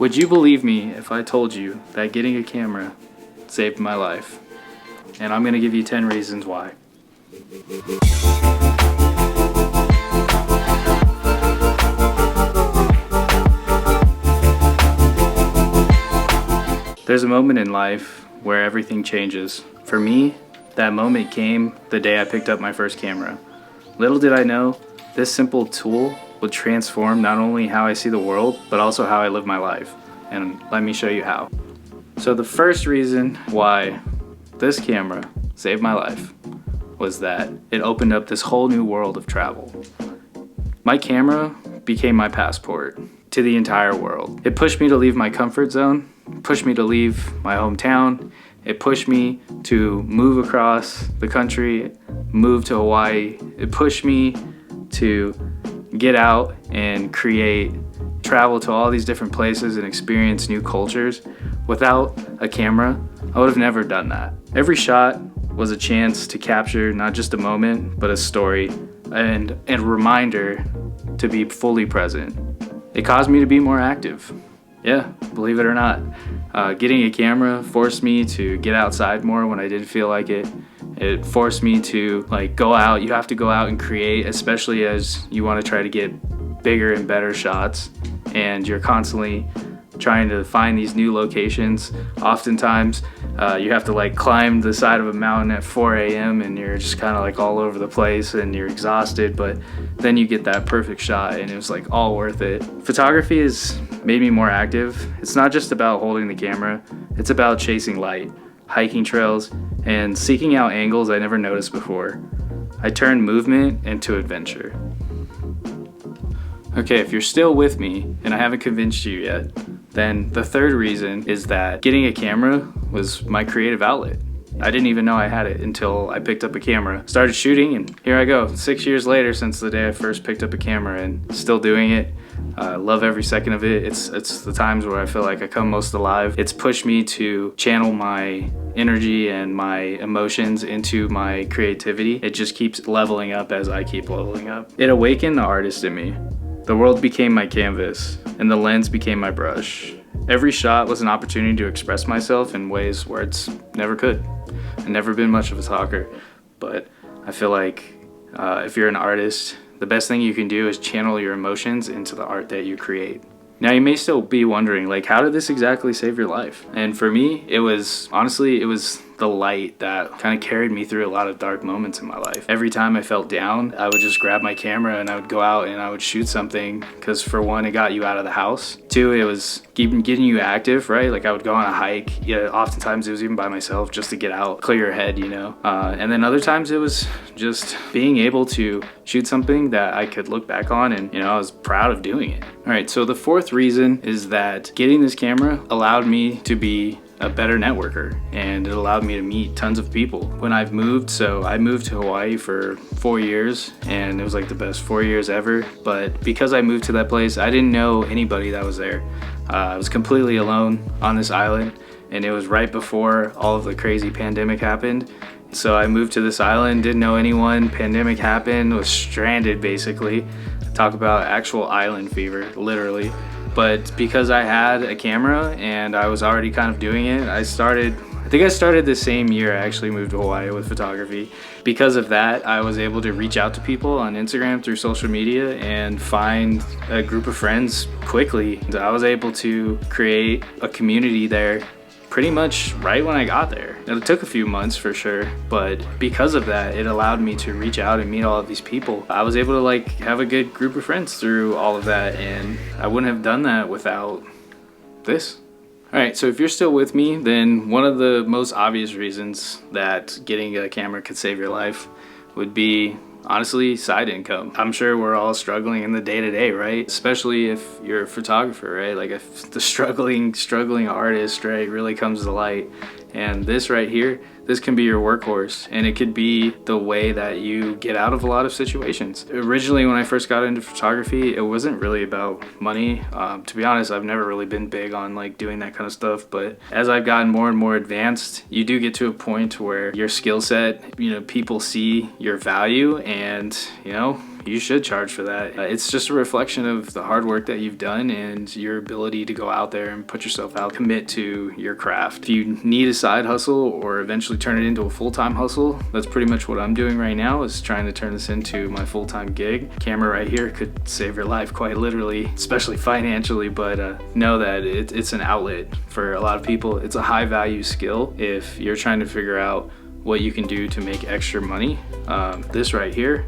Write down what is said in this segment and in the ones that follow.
Would you believe me if I told you that getting a camera saved my life? And I'm going to give you 10 reasons why. There's a moment in life where everything changes. For me, that moment came the day I picked up my first camera. Little did I know, this simple tool would transform not only how I see the world, but also how I live my life. And let me show you how. So the first reason why this camera saved my life was that it opened up this whole new world of travel. My camera became my passport to the entire world. It pushed me to leave my comfort zone, pushed me to leave my hometown. It pushed me to move across the country, move to Hawaii. It pushed me to get out and travel to all these different places and experience new cultures. Without a camera, I would have never done that. Every shot was a chance to capture not just a moment, but a story and a reminder to be fully present. It caused me to be more active. Yeah, believe it or not. Getting a camera forced me to get outside more when I didn't feel like it. It forced me to go out. You have to go out and create, especially as you want to try to get bigger and better shots. And you're constantly trying to find these new locations. Oftentimes, you have to climb the side of a mountain at 4 a.m. and you're just kind of all over the place and you're exhausted, but then you get that perfect shot and it was all worth it. Photography has made me more active. It's not just about holding the camera, it's about chasing light, hiking trails, and seeking out angles I never noticed before. I turn movement into adventure. Okay, if you're still with me and I haven't convinced you yet, then the third reason is that getting a camera was my creative outlet. I didn't even know I had it until I picked up a camera, started shooting, and here I go, 6 years later since the day I first picked up a camera and still doing it. I love every second of it. It's the times where I feel like I come most alive. It's pushed me to channel my energy and my emotions into my creativity. It just keeps leveling up as I keep leveling up. It awakened the artist in me. The world became my canvas, and the lens became my brush. Every shot was an opportunity to express myself in ways words never could. I've never been much of a talker, but I feel like if you're an artist, the best thing you can do is channel your emotions into the art that you create. Now you may still be wondering, how did this exactly save your life? And for me, it was the light that kind of carried me through a lot of dark moments in my life. Every time I felt down, I would just grab my camera and I would go out and I would shoot something, because for one, it got you out of the house. Two, it was getting you active, right? I would go on a hike. Yeah, oftentimes it was even by myself just to get out, clear your head, and then other times it was just being able to shoot something that I could look back on and, I was proud of doing it. All right, so the fourth reason is that getting this camera allowed me to be a better networker, and it allowed me to meet tons of people. When I moved to Hawaii for 4 years, and it was the best 4 years ever, but because I moved to that place, I didn't know anybody that was there. I was completely alone on this island, and it was right before all of the crazy pandemic happened. So I moved to this island, didn't know anyone, pandemic happened, was stranded basically. Talk about actual island fever, literally. But because I had a camera and I was already kind of doing it, I think I started the same year I actually moved to Hawaii with photography. Because of that, I was able to reach out to people on Instagram through social media and find a group of friends quickly. I was able to create a community there pretty much right when I got there. It took a few months for sure, but because of that, it allowed me to reach out and meet all of these people. I was able to have a good group of friends through all of that, and I wouldn't have done that without this. All right, so if you're still with me, then one of the most obvious reasons that getting a camera could save your life would be, honestly, side income. I'm sure we're all struggling in the day-to-day, right? Especially if you're a photographer, right? If the struggling artist, right, really comes to light. And this right here, this can be your workhorse, and it could be the way that you get out of a lot of situations. Originally, when I first got into photography, it wasn't really about money. To be honest, I've never really been big on doing that kind of stuff, but as I've gotten more and more advanced, you do get to a point where your skill set, people see your value, and you should charge for that. It's just a reflection of the hard work that you've done and your ability to go out there and put yourself out, commit to your craft. If you need a side hustle or eventually turn it into a full-time hustle, that's pretty much what I'm doing right now, is trying to turn this into my full-time gig. Camera right here could save your life quite literally, especially financially, but know that it's an outlet for a lot of people. It's a high value skill if you're trying to figure out what you can do to make extra money. This right here,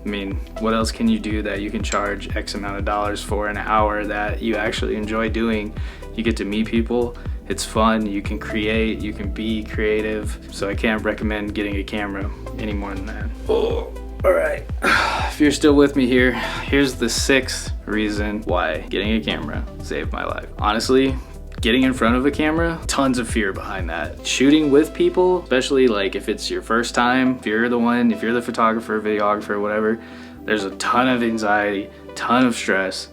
I mean, what else can you do that you can charge X amount of dollars for an hour that you actually enjoy doing? You get to meet people, it's fun, you can create, you can be creative. So I can't recommend getting a camera any more than that. Oh, all right. If you're still with me here, here's the 6th reason why getting a camera saved my life. Honestly, getting in front of a camera, tons of fear behind that. Shooting with people, especially like if it's your first time, if you're the photographer, videographer, whatever, there's a ton of anxiety, ton of stress,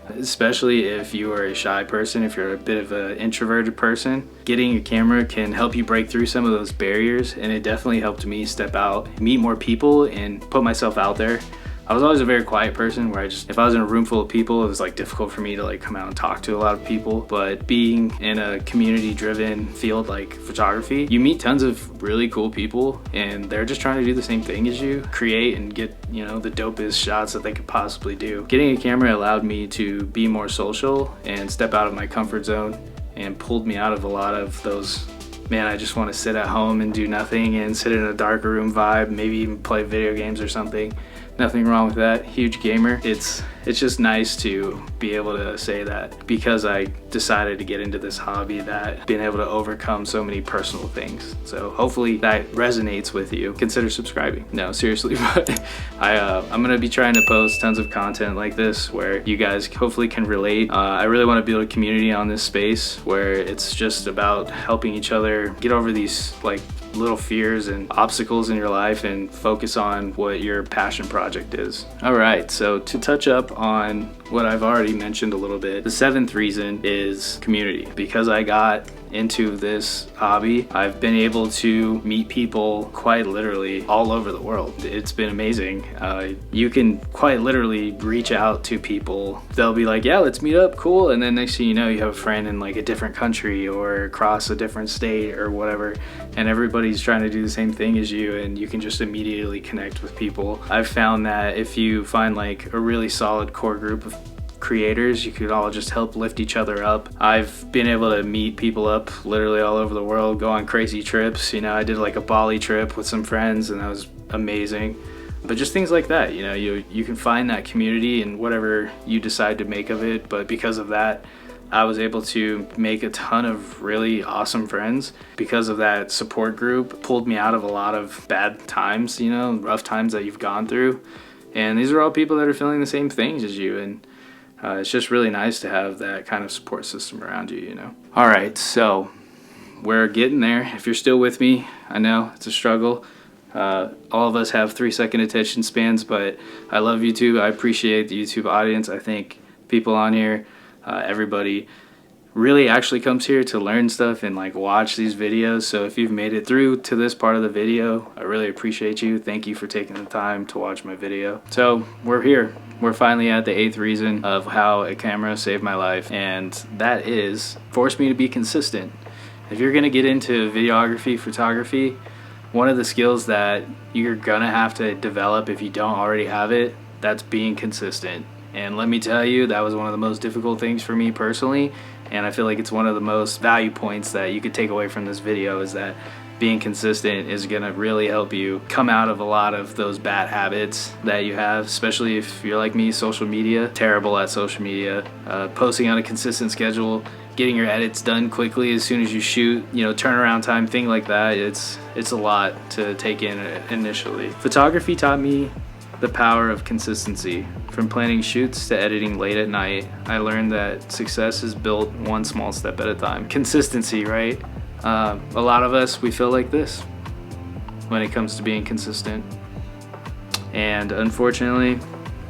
especially if you are a shy person, if you're a bit of an introverted person. Getting a camera can help you break through some of those barriers, and it definitely helped me step out, meet more people, and put myself out there. I was always a very quiet person where if I was in a room full of people, it was like difficult for me to like come out and talk to a lot of people. But being in a community driven field like photography, you meet tons of really cool people and they're just trying to do the same thing as you, create and get, you know, the dopest shots that they could possibly do. Getting a camera allowed me to be more social and step out of my comfort zone, and pulled me out of a lot of those, man, I just want to sit at home and do nothing and sit in a dark room vibe, maybe even play video games or something. Nothing wrong with that. Huge gamer. It's just nice to be able to say that because I decided to get into this hobby, that being able to overcome so many personal things. So hopefully that resonates with you. Consider subscribing. No, seriously, but I'm gonna be trying to post tons of content like this where you guys hopefully can relate. I really want to build a community on this space where it's just about helping each other get over these like little fears and obstacles in your life and focus on what your passion project is. All right, so to touch up on what I've already mentioned a little bit, the 7th reason is community. Because I got into this hobby, I've been able to meet people quite literally all over the world. It's been amazing. You can quite literally reach out to people. They'll be like, yeah, let's meet up, cool. And then next thing you know, you have a friend in like a different country or across a different state or whatever, and everybody's trying to do the same thing as you, and you can just immediately connect with people. I've found that if you find like a really solid core group of creators, you could all just help lift each other up. I've been able to meet people up literally all over the world, go on crazy trips. You know, I did like a Bali trip with some friends and that was amazing. But just things like that, you know, you can find that community in whatever you decide to make of it. But because of that, I was able to make a ton of really awesome friends. Because of that support group, pulled me out of a lot of bad times, you know, rough times that you've gone through. And these are all people that are feeling the same things as you, and it's just really nice to have that kind of support system around you, you know. All right, so we're getting there. If you're still with me, I know it's a struggle. All of us have 3-second attention spans, but I love YouTube. I appreciate the YouTube audience. I think people on here, everybody really actually comes here to learn stuff and like watch these videos. So if you've made it through to this part of the video, I really appreciate you. Thank you for taking the time to watch my video. So we're here. We're finally at the 8th reason of how a camera saved my life, and that is force me to be consistent. If you're gonna get into videography, photography, one of the skills that you're gonna have to develop if you don't already have it, that's being consistent. And let me tell you, that was one of the most difficult things for me personally, and I feel like it's one of the most value points that you could take away from this video, is that being consistent is gonna really help you come out of a lot of those bad habits that you have, especially if you're like me, social media, terrible at social media, posting on a consistent schedule, getting your edits done quickly as soon as you shoot, you know, turnaround time, thing like that. It's a lot to take in initially. Photography taught me the power of consistency. From planning shoots to editing late at night, I learned that success is built one small step at a time. Consistency, right? A lot of us, we feel like this when it comes to being consistent. And unfortunately,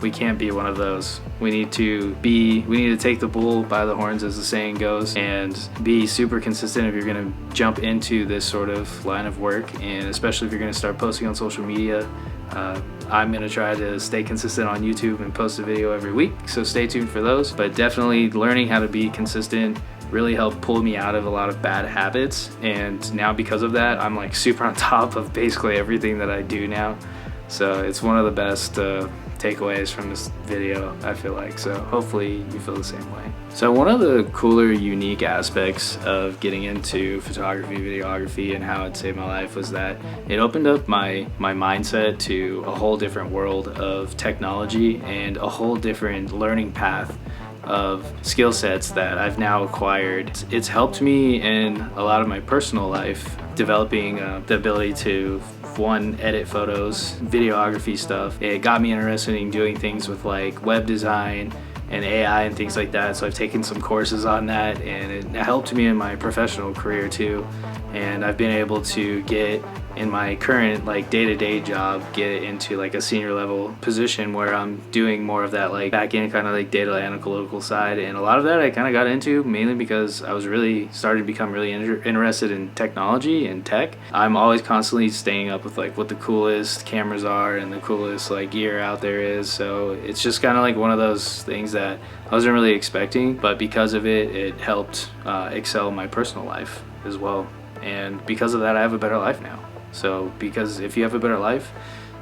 we can't be one of those. We need to take the bull by the horns, as the saying goes, and be super consistent if you're gonna jump into this sort of line of work, and especially if you're gonna start posting on social media. I'm gonna try to stay consistent on YouTube and post a video every week, so stay tuned for those. But definitely learning how to be consistent really helped pull me out of a lot of bad habits, and now because of that I'm like super on top of basically everything that I do now. So it's one of the best takeaways from this video, I feel like. So hopefully you feel the same way. So one of the cooler, unique aspects of getting into photography, videography, and how it saved my life was that it opened up my mindset to a whole different world of technology and a whole different learning path of skill sets that I've now acquired. It's helped me in a lot of my personal life, developing the ability to, one, edit photos, videography stuff. It got me interested in doing things with like web design and AI and things like that, so I've taken some courses on that, and it helped me in my professional career too. And I've been able to get in my current like day-to-day job, get into like a senior level position where I'm doing more of that like back end kind of like data analytical side. And a lot of that I kind of got into mainly because I was really starting to become really interested in technology and tech. I'm always constantly staying up with like what the coolest cameras are and the coolest like gear out there is. So it's just kind of like one of those things that I wasn't really expecting, but because of it, it helped excel my personal life as well. And because of that, I have a better life now. So because if you have a better life,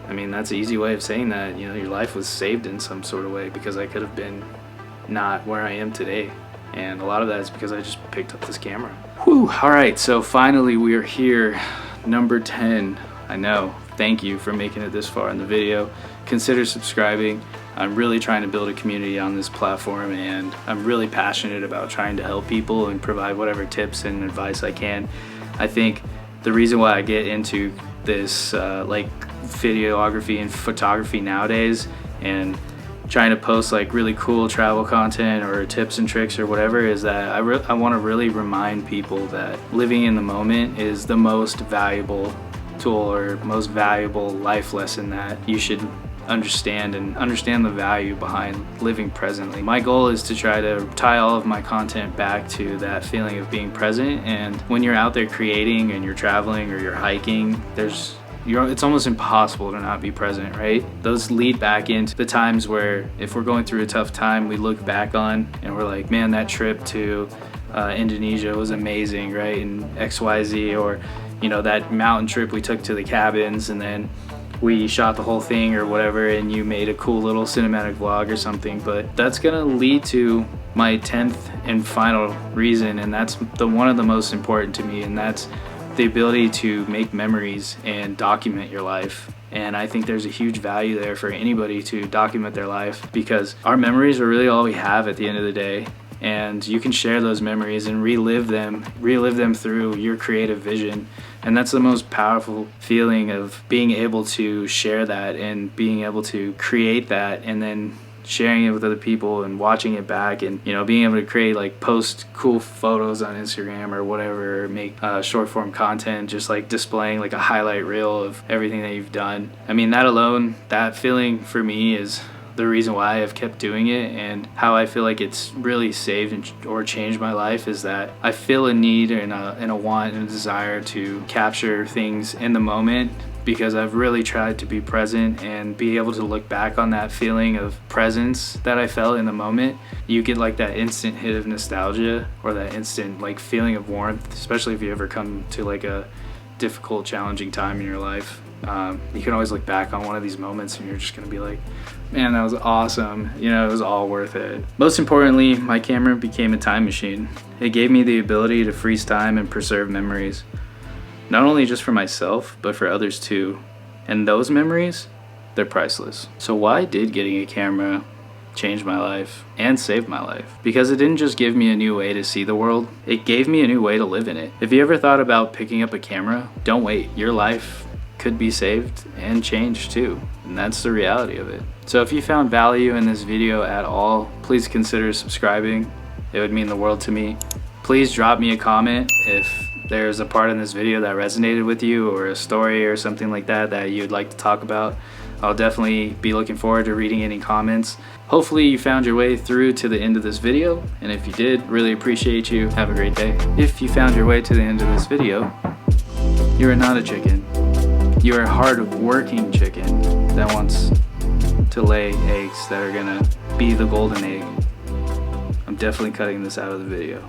I mean, that's an easy way of saying that, you know, your life was saved in some sort of way, because I could have been not where I am today. And a lot of that is because I just picked up this camera. Whew, all right, so finally we are here, number 10. I know, thank you for making it this far in the video. Consider subscribing. I'm really trying to build a community on this platform, and I'm really passionate about trying to help people and provide whatever tips and advice I can. I think the reason why I get into this like videography and photography nowadays and trying to post like really cool travel content or tips and tricks or whatever is that I want to really remind people that living in the moment is the most valuable tool or most valuable life lesson that you should understand, and understand the value behind living presently. My goal is to try to tie all of my content back to that feeling of being present. And when you're out there creating and you're traveling or you're hiking, it's almost impossible to not be present, right? Those lead back into the times where if we're going through a tough time, we look back on and we're like, man, that trip to Indonesia was amazing, right? And XYZ, or you know, that mountain trip we took to the cabins and then we shot the whole thing or whatever, and you made a cool little cinematic vlog or something. But that's gonna lead to my 10th and final reason, and that's one of the most important to me, and that's the ability to make memories and document your life. And I think there's a huge value there for anybody to document their life, because our memories are really all we have at the end of the day. And you can share those memories and relive them through your creative vision. And that's the most powerful feeling, of being able to share that and being able to create that and then sharing it with other people and watching it back, and you know, being able to create like post cool photos on Instagram or whatever, or make short form content, just like displaying like a highlight reel of everything that you've done. I mean, that alone, that feeling for me is the reason why I've kept doing it, and how I feel like it's really saved or changed my life is that I feel a need and a want and a desire to capture things in the moment, because I've really tried to be present and be able to look back on that feeling of presence that I felt in the moment. You get like that instant hit of nostalgia, or that instant like feeling of warmth, especially if you ever come to like a difficult, challenging time in your life. You can always look back on one of these moments and you're just gonna be like, man, that was awesome. You know, it was all worth it. Most importantly, my camera became a time machine. It gave me the ability to freeze time and preserve memories, not only just for myself, but for others too. And those memories, they're priceless. So why did getting a camera change my life and save my life? Because it didn't just give me a new way to see the world, it gave me a new way to live in it. If you ever thought about picking up a camera, don't wait. Your life could be saved and changed too, and that's the reality of it. So if you found value in this video at all, please consider subscribing. It would mean the world to me. Please drop me a comment if there's a part in this video that resonated with you, or a story or something like that that you'd like to talk about. I'll definitely be looking forward to reading any comments. Hopefully you found your way through to the end of this video, and if you did, really appreciate you. Have a great day. If you found your way to the end of this video, you are not a chicken. You are a hard-working chicken. that wants to lay eggs that are gonna be the golden egg, I'm definitely cutting this out of the video.